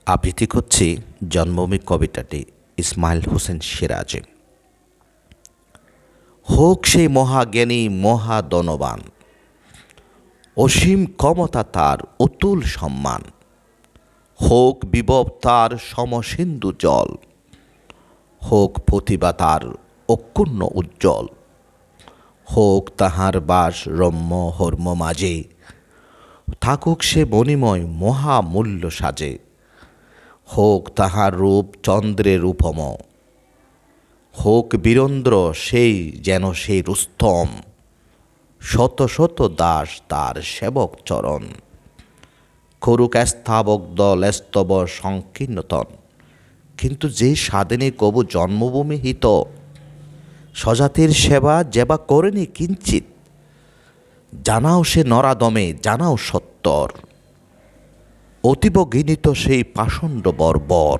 আবৃত্তি করছি জন্মভূমি কবিতাটি ইসমাইল হোসেন সিরাজে। হোক সেই মহাজ্ঞানী মহাদনবান, অসীম ক্ষমতা তার অতুল সম্মান। হোক বিভব তার সমসিন্ধু জল, হোক প্রতিভা তার অক্ষুণ্ণ উজ্জ্বল। হোক তাহার বাস রম্য হর্ম মাঝে, থাকুক সে মণিময় মহামূল্য সাজে। হোক তাহার রূপ চন্দ্রের উপম, হোক বীরেন্দ্র সেই যেন সেই রুস্তম। শত শত দাস তার সেবক চরণ, করুক স্থাবক দল স্তব সংকীর্ণতন। কিন্তু যে স্বাধীনে কবু জন্মভূমি হিত, স্বজাতির সেবা যেবা করেনি কিঞ্চিত। জানাও সে নরাদমে জানাও সত্তর, অতীব ঘৃণিত সেই পাষণ্ড বর্বর।